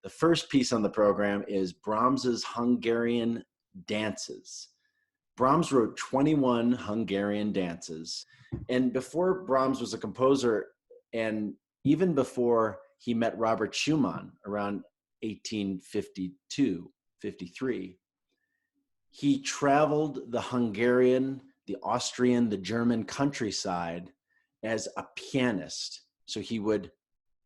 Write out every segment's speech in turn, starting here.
The first piece on the program is Brahms's Hungarian dances. Brahms wrote 21 Hungarian dances. And before Brahms was a composer, and even before he met Robert Schumann around 1852, 53, he traveled the Hungarian, the Austrian, the German countryside as a pianist. So he would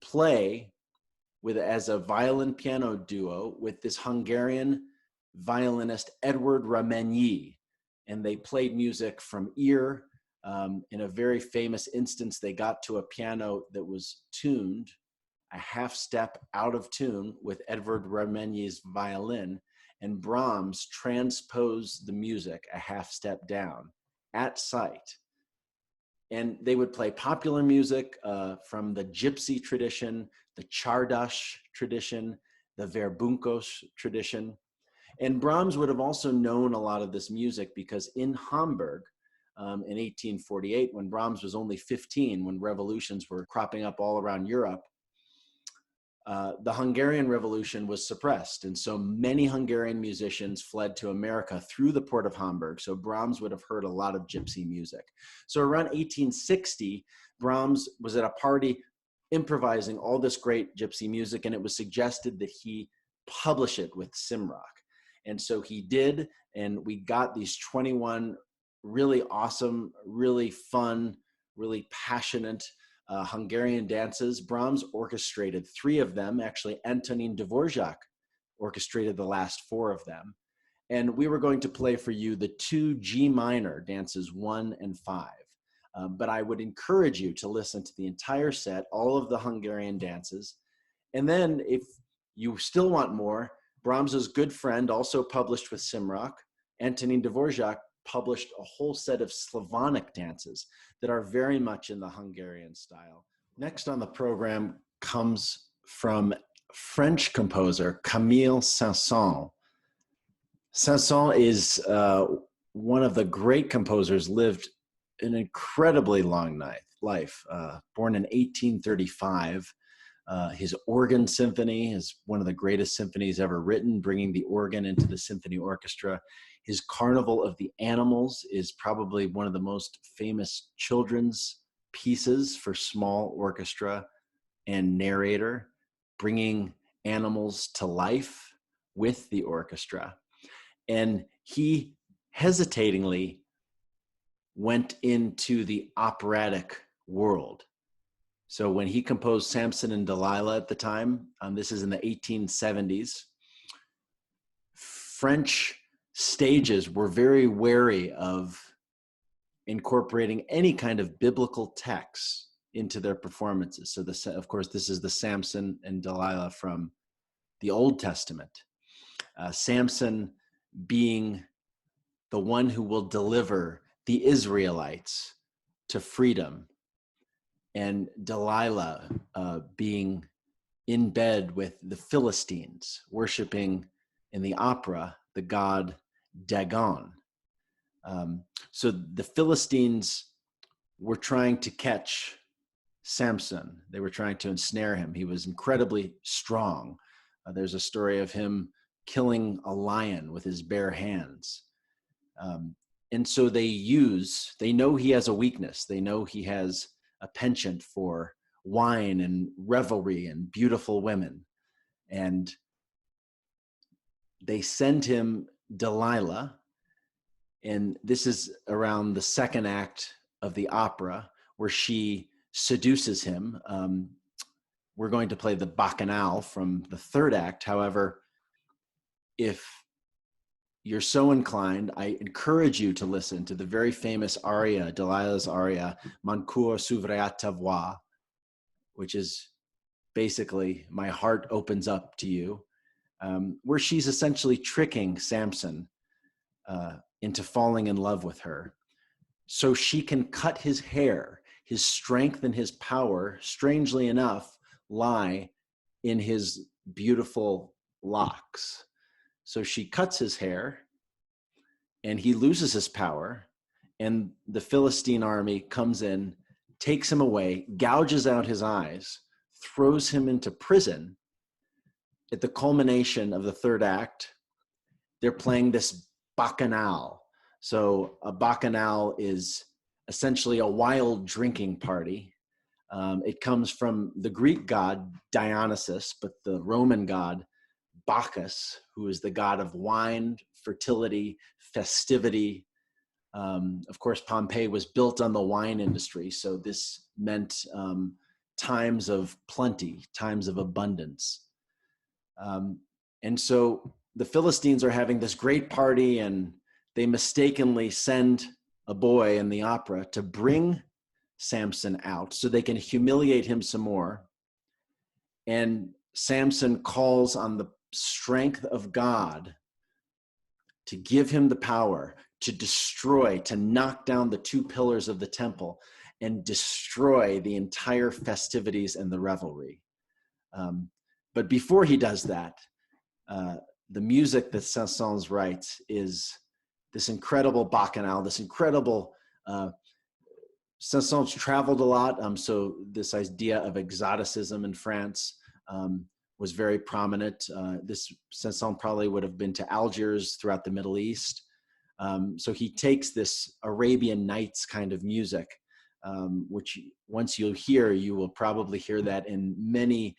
play as a violin piano duo with this Hungarian violinist Edward Ramennyi, and they played music from ear. In a very famous instance, they got to a piano that was tuned a half step out of tune with Edward Ramennyi's violin, and Brahms transposed the music a half step down at sight. And they would play popular music from the gypsy tradition, the Czardas tradition, the Verbunkos tradition. And Brahms would have also known a lot of this music because in Hamburg, in 1848, when Brahms was only 15, when revolutions were cropping up all around Europe, the Hungarian Revolution was suppressed. And so many Hungarian musicians fled to America through the port of Hamburg. So Brahms would have heard a lot of gypsy music. So around 1860, Brahms was at a party improvising all this great gypsy music, and it was suggested that he publish it with Simrock. And so he did, and we got these 21 really awesome, really fun, really passionate Hungarian dances. Brahms orchestrated 3 of them. Actually, Antonin Dvorak orchestrated the last 4 of them. And we were going to play for you the 2 G minor dances 1 and 5. But I would encourage you to listen to the entire set, all of the Hungarian dances. And then if you still want more, Brahms's good friend also published with Simrock, Antonin Dvorak, published a whole set of Slavonic dances that are very much in the Hungarian style. Next on the program comes from French composer Camille Saint-Saëns. Saint-Saëns is one of the great composers, lived an incredibly long life, born in 1835. His organ symphony is one of the greatest symphonies ever written, bringing the organ into the symphony orchestra. His Carnival of the Animals is probably one of the most famous children's pieces for small orchestra and narrator, bringing animals to life with the orchestra. And he hesitatingly went into the operatic world. So when he composed Samson and Delilah at the time, this is in the 1870s, French stages were very wary of incorporating any kind of biblical text into their performances. So of course, this is the Samson and Delilah from the Old Testament. Samson being the one who will deliver the Israelites to freedom, and Delilah being in bed with the Philistines, worshiping in the opera the god Dagon. So the Philistines were trying to catch Samson. They were trying to ensnare him. He was incredibly strong. There's a story of him killing a lion with his bare hands. And so they know he has a weakness. They know he has a penchant for wine and revelry and beautiful women. And they send him Delilah. And this is around the second act of the opera where she seduces him. We're going to play the Bacchanale from the third act. However, if you're so inclined, I encourage you to listen to the very famous aria, Delilah's aria, Mon cœur s'ouvre à ta voix, which is basically, my heart opens up to you, where she's essentially tricking Samson into falling in love with her. So she can cut his hair. His strength and his power, strangely enough, lie in his beautiful locks. So she cuts his hair, and he loses his power, and the Philistine army comes in, takes him away, gouges out his eyes, throws him into prison, at the culmination of the third act, they're playing this Bacchanale. So a Bacchanale is essentially a wild drinking party. It comes from the Greek god Dionysus, but the Roman god Bacchus, who is the god of wine, fertility, festivity. Of course, Pompeii was built on the wine industry, so this meant times of plenty, times of abundance. And so the Philistines are having this great party, and they mistakenly send a boy in the opera to bring Samson out so they can humiliate him some more. And Samson calls on the strength of God to give him the power to destroy, to knock down the two pillars of the temple and destroy the entire festivities and the revelry. But before he does that, the music that Saint-Saëns writes is this incredible Bacchanale, this incredible, Saint-Saëns traveled a lot, so this idea of exoticism in France was very prominent. This Saint-Saëns probably would have been to Algiers, throughout the Middle East. So he takes this Arabian Nights kind of music, which once you hear, you will probably hear that in many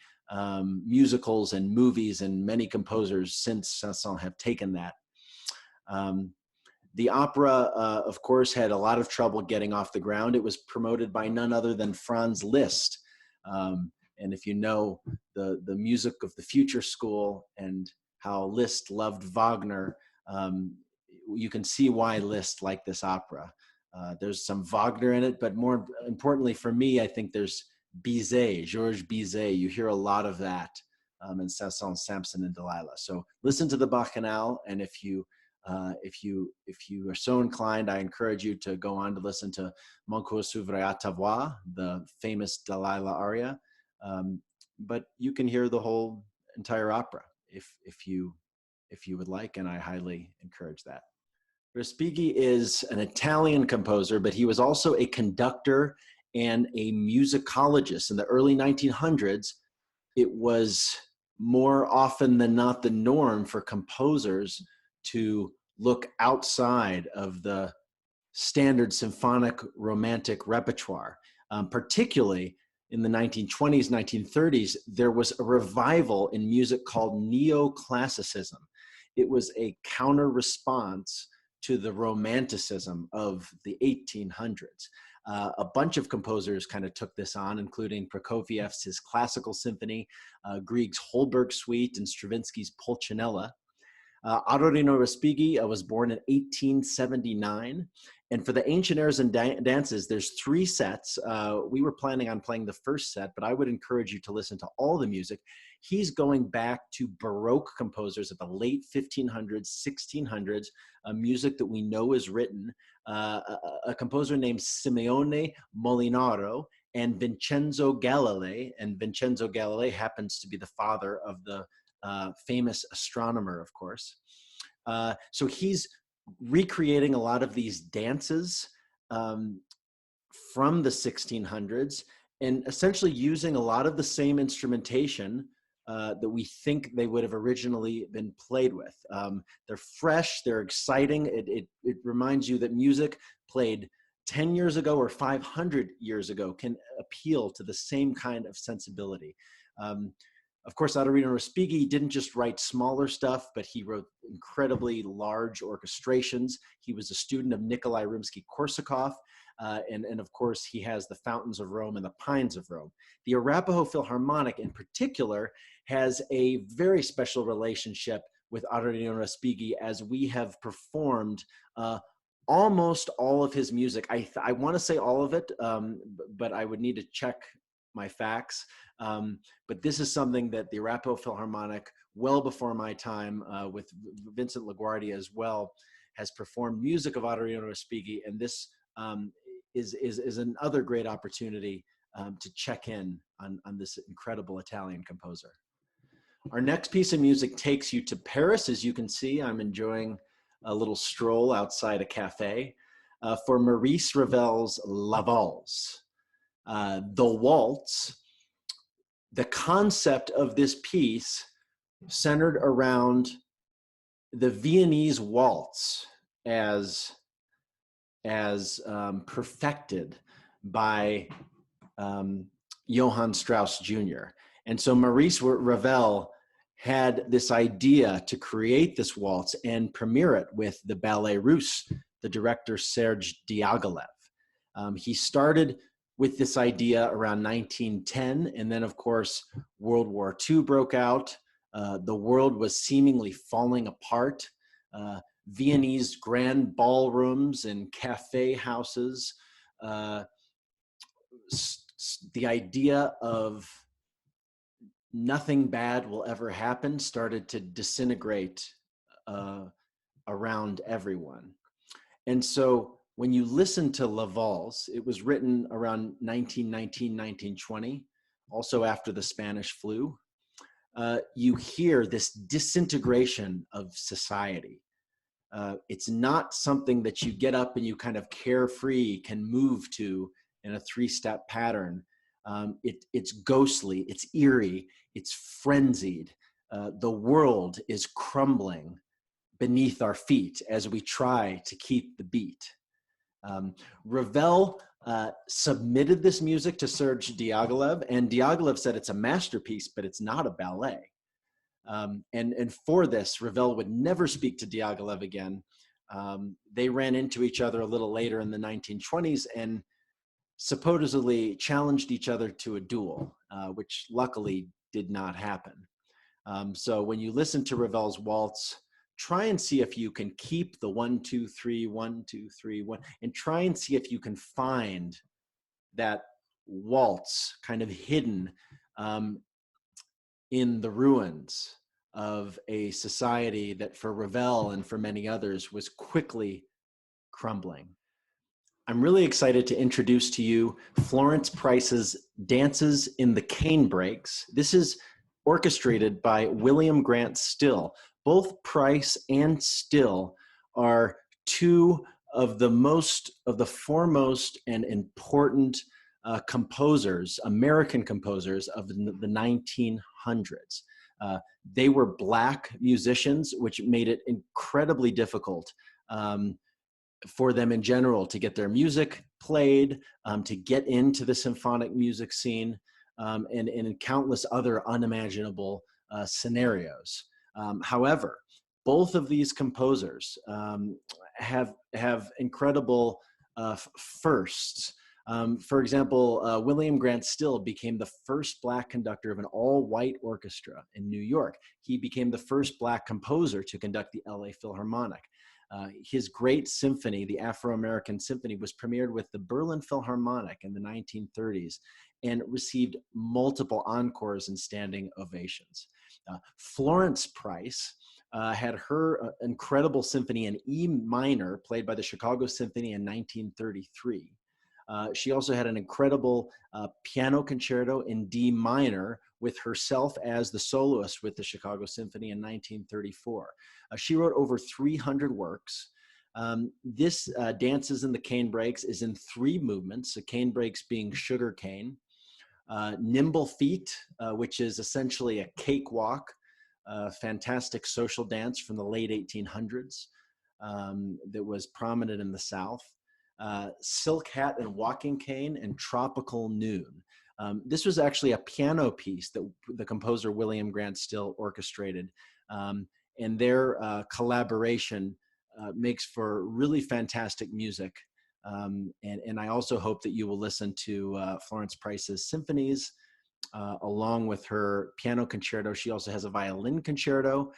musicals and movies, and many composers since Saint-Saëns have taken that. The opera, of course, had a lot of trouble getting off the ground. It was promoted by none other than Franz Liszt. And if you know the music of the future school and how Liszt loved Wagner, you can see why Liszt liked this opera. There's some Wagner in it, but more importantly for me, I think there's Bizet, Georges Bizet. You hear a lot of that in Saint-Saëns' Samson and Delilah. So listen to the Bacchanale, and if you are so inclined, I encourage you to go on to listen to Mon coeur s'ouvre à ta voix, the famous Delilah aria. But you can hear the whole entire opera if you would like, and I highly encourage that. Respighi is an Italian composer, but he was also a conductor and a musicologist. In the early 1900s, it was more often than not the norm for composers to look outside of the standard symphonic romantic repertoire. Particularly in the 1920s, 1930s, there was a revival in music called neoclassicism. It was a counter response to the romanticism of the 1800s. A bunch of composers kind of took this on, including Prokofiev's His Classical Symphony, Grieg's Holberg Suite, and Stravinsky's Pulcinella. Dino Respighi was born in 1879. And for the ancient airs and dances, there's 3 sets. We were planning on playing the first set, but I would encourage you to listen to all the music. He's going back to Baroque composers of the late 1500s, 1600s, music that we know is written. A composer named Simeone Molinaro and Vincenzo Galilei. And Vincenzo Galilei happens to be the father of the famous astronomer, of course. So he's recreating a lot of these dances from the 1600s and essentially using a lot of the same instrumentation that we think they would have originally been played with. They're fresh, they're exciting. It reminds you that music played 10 years ago or 500 years ago can appeal to the same kind of sensibility. Of course, Dino Respighi didn't just write smaller stuff, but he wrote incredibly large orchestrations. He was a student of Nikolai Rimsky-Korsakov, and of course, he has the Fountains of Rome and the Pines of Rome. The Arapaho Philharmonic, in particular, has a very special relationship with Dino Respighi, as we have performed almost all of his music. I want to say all of it, but I would need to check my facts. But this is something that the Arapaho Philharmonic, well before my time, with Vincent LaGuardia as well, has performed music of Dino Respighi, and this is another great opportunity to check in on this incredible Italian composer. Our next piece of music takes you to Paris. As you can see, I'm enjoying a little stroll outside a cafe for Maurice Ravel's La Valse. The waltz, the concept of this piece centered around the Viennese waltz as perfected by Johann Strauss Jr. And so Maurice Ravel had this idea to create this waltz and premiere it with the Ballet Russe, the director Serge Diaghilev. He started with this idea around 1910, and then of course World War II broke out. The world was seemingly falling apart. Viennese grand ballrooms and cafe houses, the idea of nothing bad will ever happen started to disintegrate around everyone. And so when you listen to La Valse, it was written around 1919, 1920, also after the Spanish flu. You hear this disintegration of society. It's not something that you get up and you kind of carefree can move to in a three-step pattern. It's ghostly, it's eerie, it's frenzied. The world is crumbling beneath our feet as we try to keep the beat. Ravel submitted this music to Serge Diaghilev, and Diaghilev said it's a masterpiece, but it's not a ballet. And for this, Ravel would never speak to Diaghilev again. They ran into each other a little later in the 1920s and supposedly challenged each other to a duel, which luckily did not happen. So when you listen to Ravel's waltz, try and see if you can keep the 1, 2, 3, 1, 2, 3, 1, and try and see if you can find that waltz kind of hidden in the ruins of a society that for Ravel and for many others was quickly crumbling. I'm really excited to introduce to you Florence Price's Dances in the Canebrakes. This is orchestrated by William Grant Still. Both Price and Still are two of the foremost and important composers, American composers of the 1900s. They were Black musicians, which made it incredibly difficult for them in general to get their music played, to get into the symphonic music scene, and in countless other unimaginable scenarios. However, both of these composers have incredible firsts. For example, William Grant Still became the first Black conductor of an all-white orchestra in New York. He became the first Black composer to conduct the LA Philharmonic. His great symphony, the Afro-American Symphony, was premiered with the Berlin Philharmonic in the 1930s and received multiple encores and standing ovations. Florence Price had her incredible symphony in E minor, played by the Chicago Symphony in 1933. She also had an incredible piano concerto in D minor with herself as the soloist with the Chicago Symphony in 1934. She wrote over 300 works. This Dances in the Canebrakes is in 3 movements, the canebrakes being sugar cane, Nimble Feet, which is essentially a cakewalk, fantastic social dance from the late 1800s that was prominent in the South. Silk Hat and Walking Cane, and Tropical Noon. This was actually a piano piece that the composer William Grant Still orchestrated, and their collaboration makes for really fantastic music. And I also hope that you will listen to Florence Price's symphonies along with her piano concerto. She also has a violin concerto,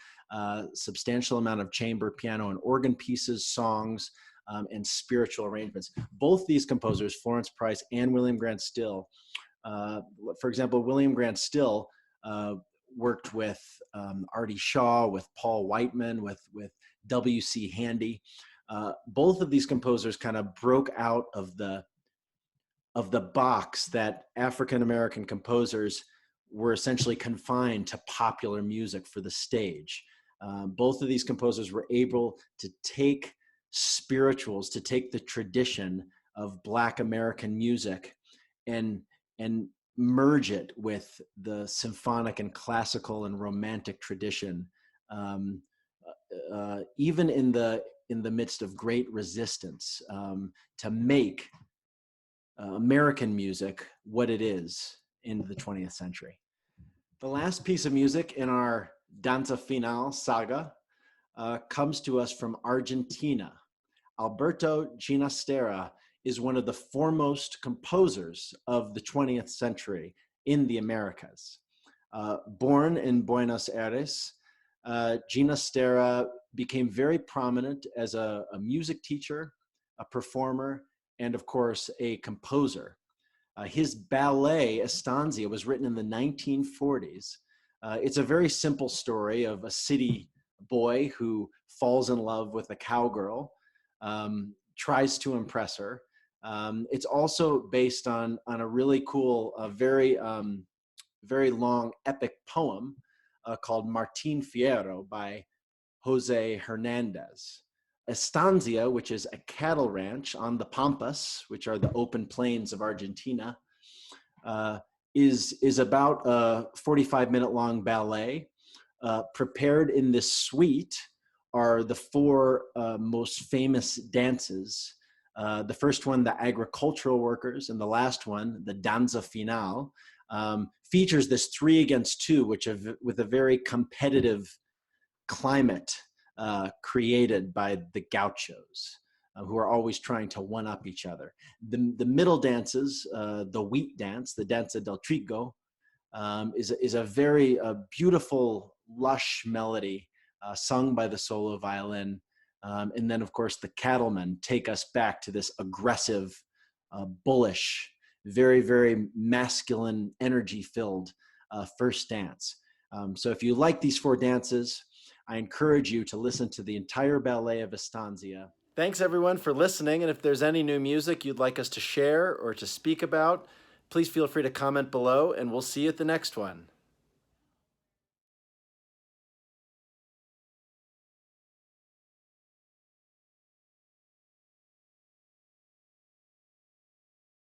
substantial amount of chamber piano and organ pieces, songs, and spiritual arrangements. Both these composers, Florence Price and William Grant Still, for example, William Grant Still worked with Artie Shaw, with Paul Whiteman, with W.C. Handy. Both of these composers kind of broke out of the box that African-American composers were essentially confined to popular music for the stage. Both of these composers were able to take spirituals, to take the tradition of Black American music and merge it with the symphonic and classical and romantic tradition, um, even in the midst of great resistance, to make American music what it is in the 20th century. The last piece of music in our Danza Final saga comes to us from Argentina. Alberto Ginastera is one of the foremost composers of the 20th century in the Americas. Born in Buenos Aires, Ginastera became very prominent as a music teacher, a performer, and of course, a composer. His ballet, Estancia, was written in the 1940s. It's a very simple story of a city boy who falls in love with a cowgirl, tries to impress her. It's also based on a really cool, very long epic poem called Martin Fierro by Jose Hernandez. Estancia, which is a cattle ranch on the Pampas, which are the open plains of Argentina, is about a 45-minute long ballet. Prepared in this suite are the four most famous dances. The first one, the agricultural workers, and the last one, the Danza Final, features this 3 against 2, with a very competitive climate created by the gauchos, who are always trying to one-up each other. The middle dances, the wheat dance, the Danza del Trigo, is a very beautiful, lush melody sung by the solo violin. And then, of course, the cattlemen take us back to this aggressive, bullish, very, very masculine, energy-filled first dance. So if you like these 4 dances, I encourage you to listen to the entire ballet of Estancia. Thanks, everyone, for listening. And if there's any new music you'd like us to share or to speak about, please feel free to comment below, and we'll see you at the next one.